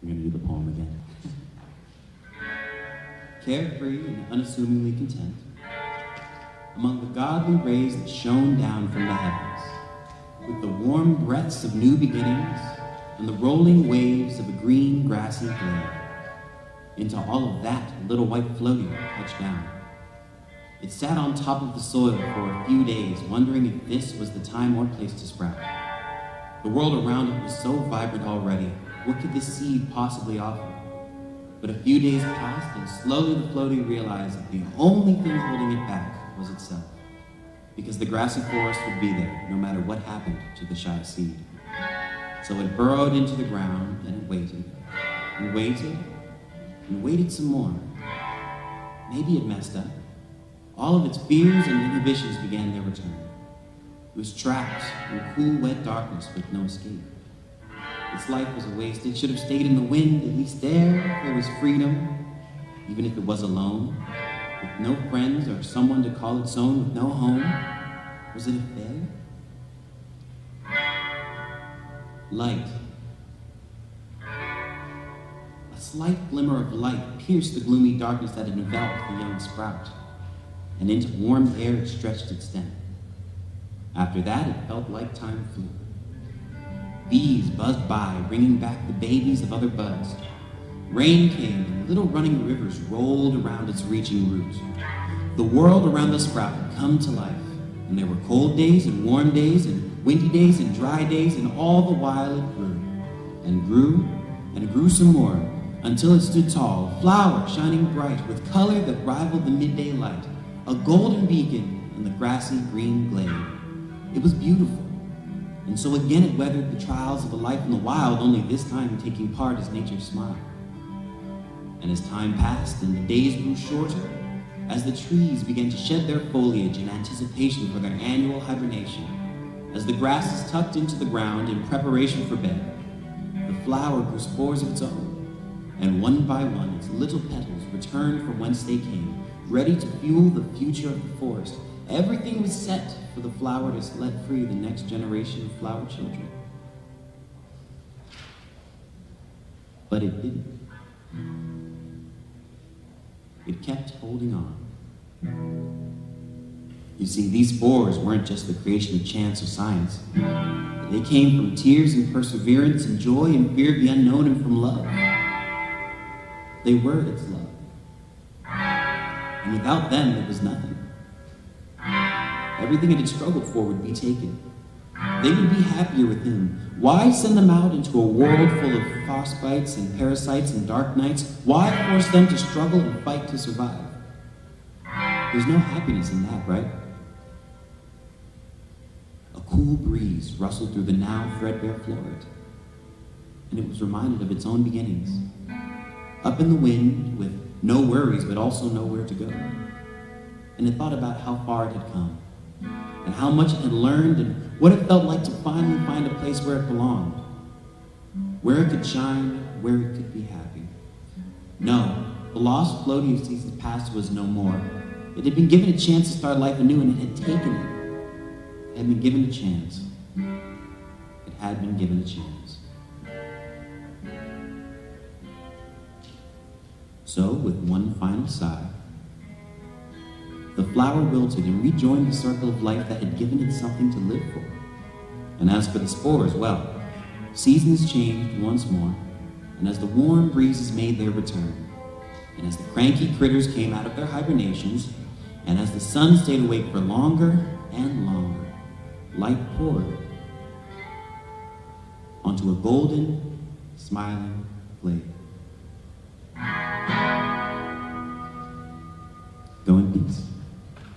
I'm going to do the poem again. Carefree and unassumingly content, among the godly rays that shone down from the heavens, with the warm breaths of new beginnings and the rolling waves of a green grassy glade, into all of that a little white floaty touched down. It sat on top of the soil for a few days, wondering if this was the time or place to sprout. The world around it was so vibrant already. What could this seed possibly offer? But a few days passed, and slowly the floaty realized that the only thing holding it back was itself, because the grassy forest would be there, no matter what happened to the shy seed. So it burrowed into the ground, and it waited, and waited, and waited some more. Maybe it messed up. All of its fears and inhibitions began their return. It was trapped in cool, wet darkness with no escape. Its life was a waste. It should have stayed in the wind. At least there was freedom, even if it was alone, with no friends or someone to call its own, with no home. Was it a failure? Light. A slight glimmer of light pierced the gloomy darkness that had enveloped the young sprout, and into warm air it stretched its stem. After that, it felt like time flew. Bees buzzed by, bringing back the babies of other buds. Rain came, and little running rivers rolled around its reaching roots. The world around the sprout had come to life, and there were cold days and warm days and windy days and dry days, and all the while it grew, and grew, and grew some more, until it stood tall, flower shining bright, with color that rivaled the midday light, a golden beacon in the grassy green glade. It was beautiful. And so again it weathered the trials of a life in the wild, only this time taking part as nature's smile. And as time passed and the days grew shorter, as the trees began to shed their foliage in anticipation for their annual hibernation, as the grasses tucked into the ground in preparation for bed, the flower grew spores of its own, and one by one its little petals returned from whence they came, ready to fuel the future of the forest. Everything was set for the flower to let free the next generation of flower children. But it didn't. It kept holding on. You see, these spores weren't just the creation of chance or science. They came from tears and perseverance and joy and fear of the unknown and from love. They were its love. And without them, it was nothing. Everything it had struggled for would be taken. They would be happier with him. Why send them out into a world full of frostbites and parasites and dark nights? Why force them to struggle and fight to survive? There's no happiness in that, right? A cool breeze rustled through the now threadbare floor, and it was reminded of its own beginnings. Up in the wind, with no worries, but also nowhere to go. And it thought about how far it had come, and how much it had learned, and what it felt like to finally find a place where it belonged, where it could shine, where it could be happy. No, the lost floaty of seasons past was no more. It had been given a chance to start life anew, and it had taken it. It had been given a chance. It had been given a chance. So, with one final sigh, the flower wilted and rejoined the circle of life that had given it something to live for. And as for the spores, well, seasons changed once more, and as the warm breezes made their return, and as the cranky critters came out of their hibernations, and as the sun stayed awake for longer and longer, light poured onto a golden, smiling glade.